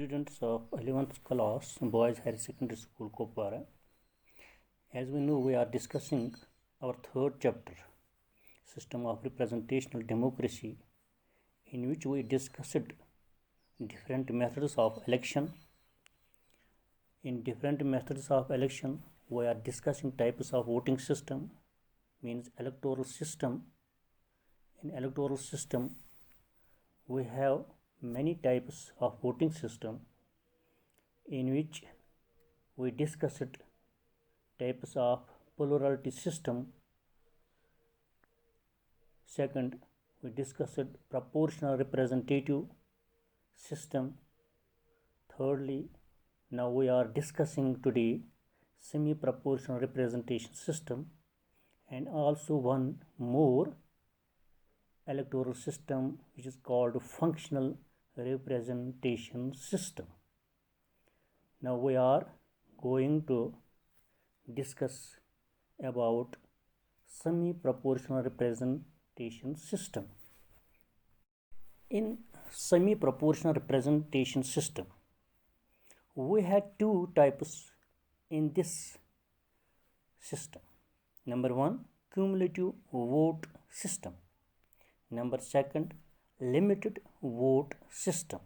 students of 11th class, Boys Higher Secondary School, Kopara. As we know, we are discussing our third chapter, System of Representational Democracy, in which we discussed different methods of election. In different methods of election, we are discussing types of voting system, means electoral system. In electoral system, we have many types of voting system, in which we discussed types of plurality system. Second, we discussed proportional representative system. Thirdly, now we are discussing today semi-proportional representation system, and also one more electoral system which is called functional representation system. Now we are going to discuss about semi-proportional representation system. In semi-proportional representation system, we had two types in this system. Number one, cumulative vote system. Number second, limited vote system.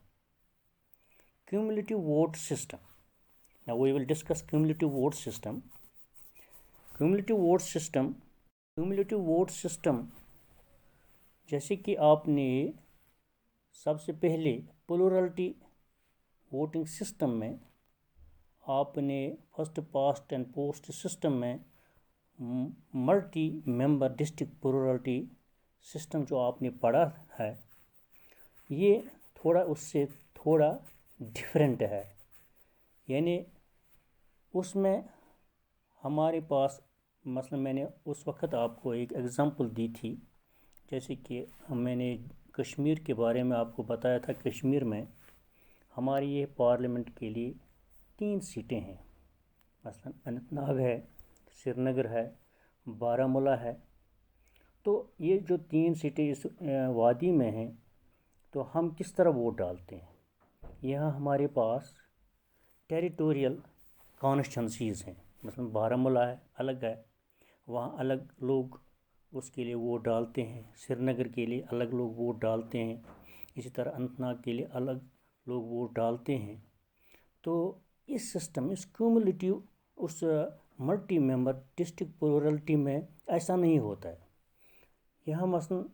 Cumulative vote system. Now we will discuss cumulative vote system. Cumulative vote system जैसे कि आपने सबसे पहले plurality voting system में आपने first past and post system में multi member district plurality system जो आपने पढ़ा है, ये थोड़ा उससे थोड़ा डिफरेंट है। यानी उसमें हमारे पास मसलन मैंने उस वक्त आपको एक एग्ज़ाम्पल दी थी, जैसे कि मैंने कश्मीर के बारे में आपको बताया था। कश्मीर में हमारी ये पार्लियामेंट के लिए 3 सीटें हैं, मसलन अनंतनाग है, श्रीनगर है, बारामूला है। तो ये जो 3 सीटें इस वादी में हैं, तो हम किस तरह वोट डालते हैं? यहाँ हमारे पास टेरिटोरियल कॉन्स्टिट्यूंसीज़ हैं, मतलब बारामूला है, अलग है, वहाँ अलग लोग उसके लिए वोट डालते हैं। श्रीनगर के लिए अलग लोग वोट डालते हैं, इसी तरह अनंतनाग के लिए अलग लोग वोट डालते हैं। तो इस सिस्टम, इस क्यूमुलेटिव उस मल्टी मेंबर डिस्ट्रिक्ट प्लूरलिटी में ऐसा नहीं होता है। यहाँ मसलन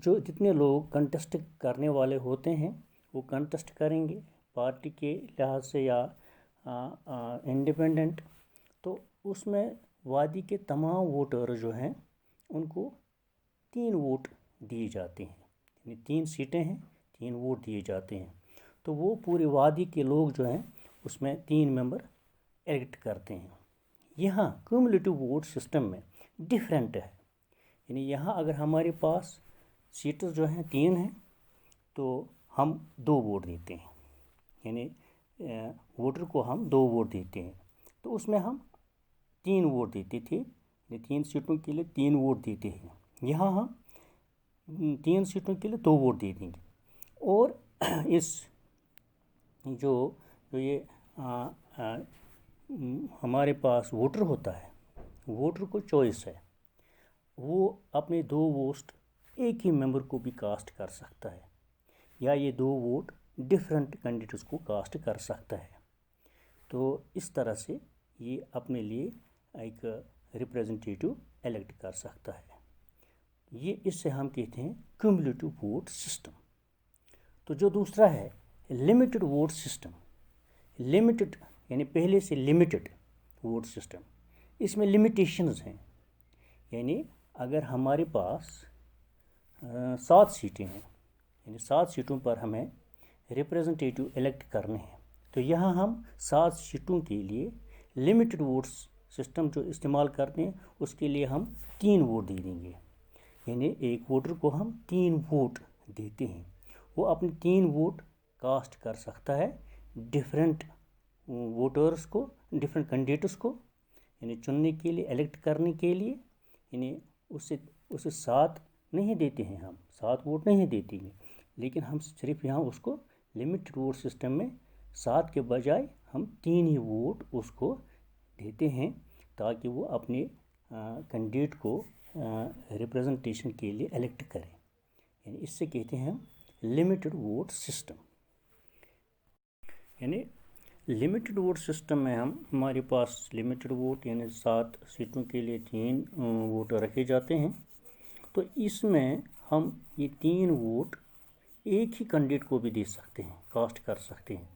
जो जितने लोग कंटेस्ट करने वाले होते हैं वो कंटेस्ट करेंगे, पार्टी के लिहाज से या इंडिपेंडेंट। तो उसमें वादी के तमाम वोटर जो हैं उनको 3 वोट दिए जाते हैं, यानी 3 सीटें हैं, 3 वोट दिए जाते हैं। तो वो पूरे वादी के लोग जो हैं उसमें 3 मेंबर इलेक्ट करते हैं। यहाँ क्यूमुलेटिव वोट सिस्टम में डिफरेंट है, यानी यहाँ अगर हमारे पास सीटें जो हैं 3 हैं तो हम 2 वोट देते हैं, यानी वोटर को हम 2 वोट देते हैं। तो उसमें हम 3 वोट देते थे, यानी 3 सीटों के लिए 3 वोट देते हैं। यहाँ हम 3 सीटों के लिए 2 वोट दे देंगे। और इस जो ये हमारे पास वोटर होता है, वोटर को चॉइस है, वो अपने 2 वोट एक ही मेंबर को भी कास्ट कर सकता है, या ये 2 वोट डिफरेंट कैंडिडेट्स को कास्ट कर सकता है। तो इस तरह से ये अपने लिए एक रिप्रेजेंटेटिव इलेक्ट कर सकता है। ये इससे हम कहते हैं क्यूमुलेटिव वोट सिस्टम। तो जो दूसरा है लिमिटेड वोट सिस्टम। लिमिटेड यानी पहले से लिमिटेड वोट सिस्टम, इसमें लिमिटेशंस हैं। यानी अगर हमारे पास 7 सीटें हैं, यानी 7 सीटों पर हमें रिप्रेजेंटेटिव इलेक्ट करने हैं, तो यहाँ हम 7 सीटों के लिए लिमिटेड वोट सिस्टम जो इस्तेमाल करते हैं उसके लिए हम 3 वोट दे देंगे। यानी एक वोटर को हम 3 वोट देते हैं, वो अपने 3 वोट कास्ट कर सकता है डिफरेंट वोटर्स को, डिफरेंट कैंडिडेट्स को, यानी चुनने के लिए, इलेक्ट करने के लिए। यानी उसे 7 नहीं देते हैं, हम 7 वोट नहीं देते हैं, लेकिन हम सिर्फ यहाँ उसको लिमिटेड वोट सिस्टम में 7 के बजाय हम 3 ही वोट उसको देते हैं ताकि वो अपने कैंडिडेट को रिप्रेजेंटेशन के लिए इलेक्ट करें, यानी इससे कहते हैं हम लिमिटेड वोट सिस्टम। यानी लिमिटेड वोट सिस्टम में हमारे पास लिमिटेड वोट यानी 7 सीटों के लिए 3 वोट रखे जाते हैं। तो इसमें हम ये 3 वोट एक ही कैंडिडेट को भी दे सकते हैं, कास्ट कर सकते हैं,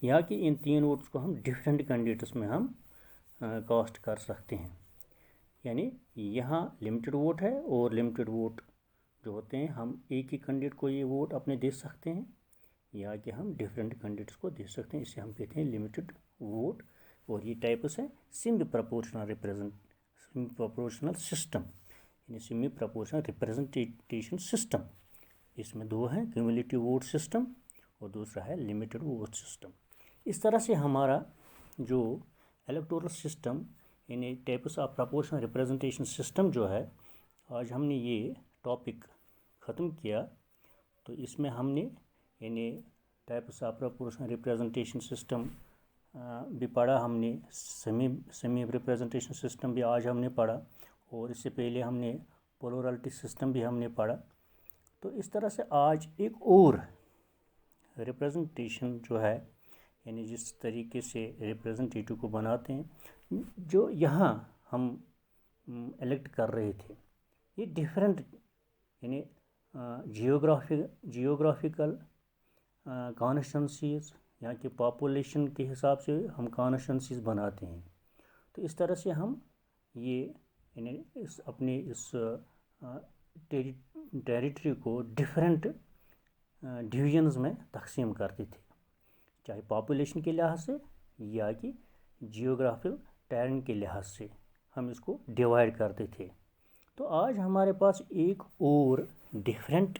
या कि इन 3 वोट्स को हम डिफरेंट कैंडिडेट्स में हम कास्ट कर सकते हैं। यानी यहाँ लिमिटेड वोट है और लिमिटेड वोट जो होते हैं हम एक ही कैंडिडेट को ये वोट अपने दे सकते हैं या कि हम डिफरेंट कैंडिडेट्स को दे सकते हैं, इसे हम कहते हैं लिमिटेड वोट। और ये टाइप्स है सेमी प्रोपोर्शनल सिस्टम, यानी सेमी प्रोपोर्शनल रिप्रेजेंटेशन सिस्टम। इसमें 2 हैं, क्यूमुलेटिव वोट सिस्टम और दूसरा है लिमिटेड वोट सिस्टम। इस तरह से हमारा जो इलेक्टोरल सिस्टम यानी types of proportional representation system जो है, आज हमने ये टॉपिक ख़त्म किया। तो इसमें हमने यानी types of proportional representation system भी पढ़ा, हमने सेमी रिप्रेजेंटेशन सिस्टम भी आज हमने पढ़ा, और इससे पहले हमने प्लूरलिटी सिस्टम भी हमने पढ़ा। तो इस तरह से आज एक और रिप्रेजेंटेशन जो है यानी जिस तरीके से रिप्रेजेंटेटिव को बनाते हैं, जो यहाँ हम इलेक्ट कर रहे थे, ये डिफरेंट यानी जियोग्राफिकल कॉन्स्टिट्यूंसीज यहाँ की पॉपुलेशन के हिसाब से हम कॉन्स्टिट्यूंसीज बनाते हैं। तो इस तरह से हम ये यानी इस टेरिटरी को डिफरेंट डिवीजन्स में तकसीम करते थे, चाहे पॉपुलेशन के लिहाज से या कि जियोग्राफिकल टेरेन के लिहाज से हम इसको डिवाइड करते थे। तो आज हमारे पास एक और डिफरेंट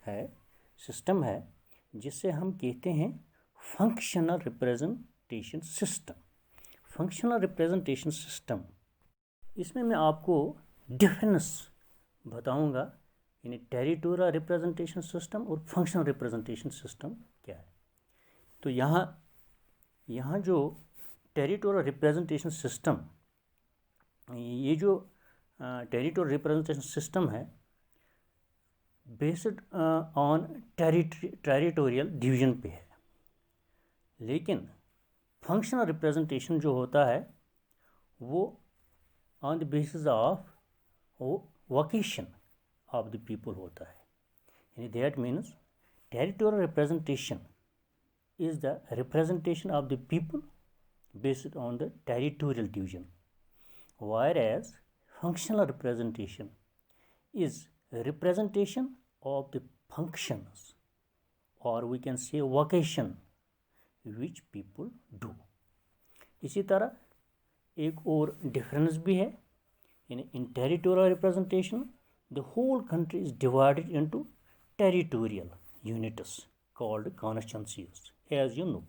है सिस्टम है जिसे हम कहते हैं functional representation system. Functional representation system, इसमें मैं आपको डिफरेंस बताऊंगा, यानी टेरिटोरियल रिप्रेजेंटेशन सिस्टम और फंक्शनल रिप्रेजेंटेशन सिस्टम क्या है। तो यहाँ जो टेरिटोरियल रिप्रेजेंटेशन सिस्टम, ये जो टेरिटोरियल रिप्रेजेंटेशन सिस्टम है बेस्ड ऑन टेरिटोरियल डिवीजन पे है, लेकिन फंक्शनल रिप्रेजेंटेशन जो होता है वो on the basis of vocation of the people होता है। यानी that means territorial representation is the representation of the people based on the territorial division, whereas functional representation is a representation of the functions, or we can say vocation which people do। इसी तरह एक और difference भी है, यानी in territorial representation the whole country is divided into territorial units called constituencies, as you know,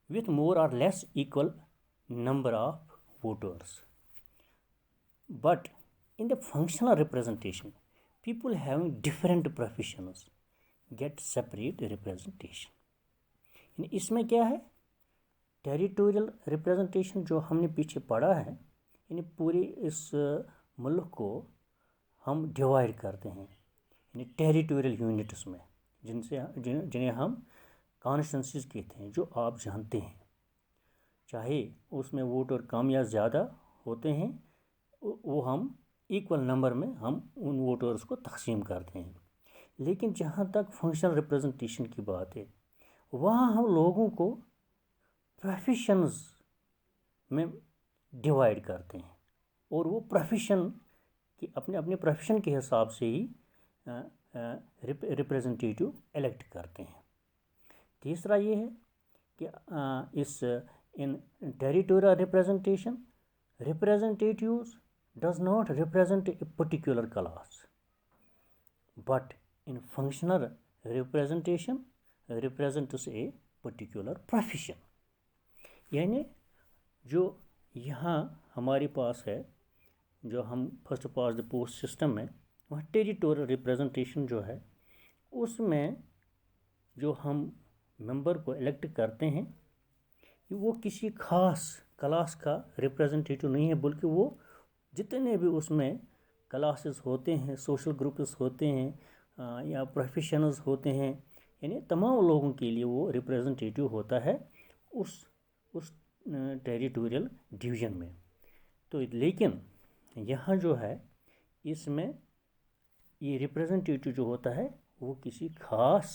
with more or less equal number of voters. But in the functional representation, people having different professions get separate representation। इसमें क्या है, territorial representation जो हमने पीछे पढ़ा है, यानी पूरे इस मुल्क को हम डिवाइड करते हैं यानी टेरिटोरियल यूनिट्स में, जिन्हें हम कॉन्स्टिट्यूंसीज कहते हैं, जो आप जानते हैं। चाहे उसमें वोटर कम या ज़्यादा होते हैं, वो हम इक्वल नंबर में हम उन वोटर्स को तकसीम करते हैं। लेकिन जहाँ तक फंक्शनल रिप्रेजेंटेशन की बात है, वहाँ हम लोगों को प्रोफेशंस में डिवाइड करते हैं और वो प्रोफेशन की अपने प्रोफेशन के हिसाब से ही रिप्रेजेंटेटिव इलेक्ट करते हैं। तीसरा ये है कि इन territorial representation representatives does not represent a particular class, but in functional representation represents a particular profession। यानी जो यहाँ हमारे पास है, जो हम first pass the post system में, वहाँ टेरिटोरियल रिप्रेजेंटेशन जो है उसमें جو ہم ممبر کو الیکٹ کرتے ہیں وہ کسی خاص کلاس کا ریپریزنٹیٹیو نہیں ہے، بلکہ وہ جتنے بھی اس میں کلاسز ہوتے ہیں، سوشل گروپس ہوتے ہیں یا پروفیشنز ہوتے ہیں، یعنی تمام لوگوں کے لیے وہ ریپریزنٹیٹیو ہوتا ہے اس ٹیریٹوریل ڈویژن میں۔ تو لیکن یہاں جو ہے اس میں یہ ریپریزنٹیٹیو جو ہوتا ہے وہ کسی خاص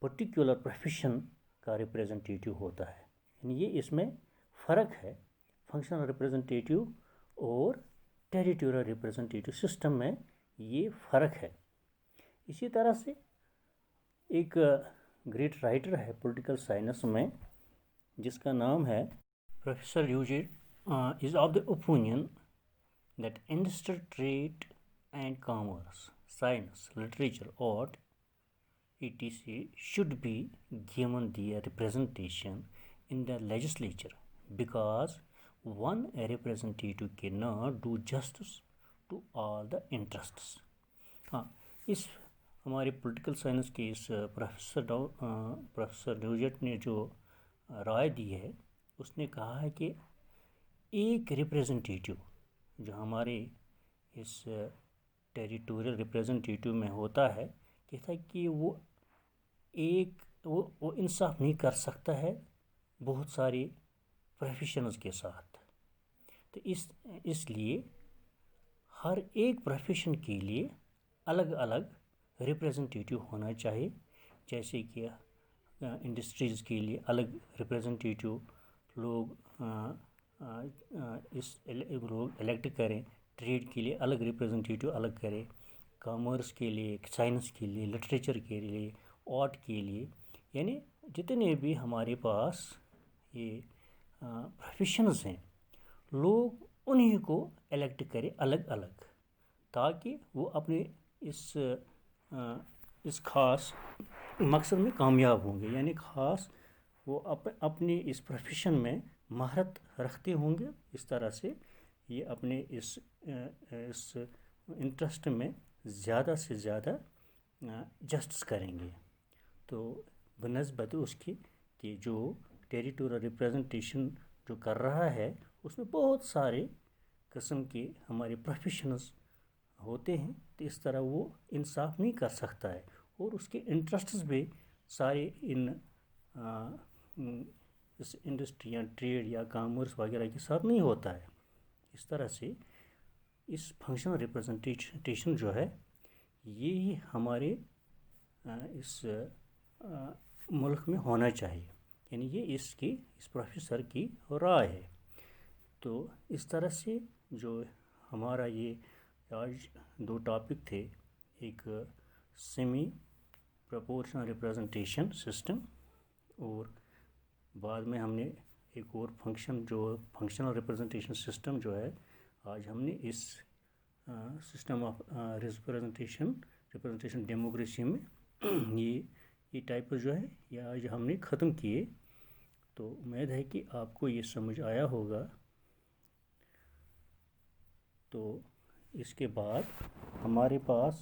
پرٹیکولر پروفیشن کا ریپریزنٹیٹیو ہوتا ہے، یعنی یہ اس میں فرق ہے فنکشنل ریپریزنٹیٹیو اور ٹیریٹوریل ریپریزنٹیٹیو سسٹم میں، یہ فرق ہے۔ اسی طرح سے ایک گریٹ رائٹر ہے پولیٹیکل سائنس میں جس کا نام ہے پروفیسر یوجیٹ is of the opinion that industry, trade and commerce, science, literature, art etc. should be given the representation in the legislature because one representative cannot do justice to all the interests۔ ہاں، اس ہمارے political science کے اس professor نیوجٹ نے جو رائے دی ہے، اس نے کہا ہے کہ ایک ریپریزنٹیٹیو جو ہمارے اس ٹیریٹوریل ریپریزنٹیٹیو میں ہوتا ہے، کہتا ہے کہ وہ انصاف نہیں کر سکتا ہے بہت ساری پروفیشنز کے ساتھ۔ تو اس لیے ہر ایک پروفیشن کے لیے الگ الگ ریپریزنٹیٹیو ہونا چاہیے، جیسے کہ انڈسٹریز کے لیے الگ ریپریزنٹیٹیو لوگ الیکٹ کریں، ٹریڈ کے لیے الگ ریپریزنٹیٹیو الگ کریں، کامرس کے لیے، سائنس کے لیے، لٹریچر کے لیے، آرٹ کے لیے، یعنی جتنے بھی ہمارے پاس یہ پروفیشنز ہیں لوگ انہیں کو الیکٹ کرے الگ الگ، تاکہ وہ اپنے اس خاص مقصد میں کامیاب ہوں گے، یعنی خاص وہ اپنی اس پروفیشن میں مہارت رکھتے ہوں گے، اس طرح سے یہ اپنے اس انٹرسٹ میں زیادہ سے زیادہ جسٹس کریں گے۔ تو بنسبت اس کی کہ جو ٹیریٹوریل ریپریزنٹیشن جو کر رہا ہے اس میں بہت سارے قسم کے ہمارے پروفیشنز ہوتے ہیں، تو اس طرح وہ انصاف نہیں کر سکتا ہے، اور اس کے انٹرسٹس بھی سارے اس انڈسٹری یا ٹریڈ یا کامرس وغیرہ کے ساتھ نہیں ہوتا ہے۔ اس طرح سے اس فنکشنل ریپریزنٹیشن جو ہے یہ ہمارے اس ملک میں ہونا چاہیے، یعنی یہ اس پروفیسر کی رائے ہے۔ تو اس طرح سے جو ہمارا یہ آج دو ٹاپک تھے، ایک سیمی پروپورشنل ریپریزنٹیشن سسٹم، اور بعد میں ہم نے ایک اور فنکشنل ریپریزنٹیشن سسٹم جو ہے، آج ہم نے اس سسٹم آف ریپریزنٹیشن ڈیموکریسی میں یہ ٹائپس جو ہے یہ آج ہم نے ختم کیے۔ تو امید ہے کہ آپ کو یہ سمجھ آیا ہوگا۔ تو اس کے بعد ہمارے پاس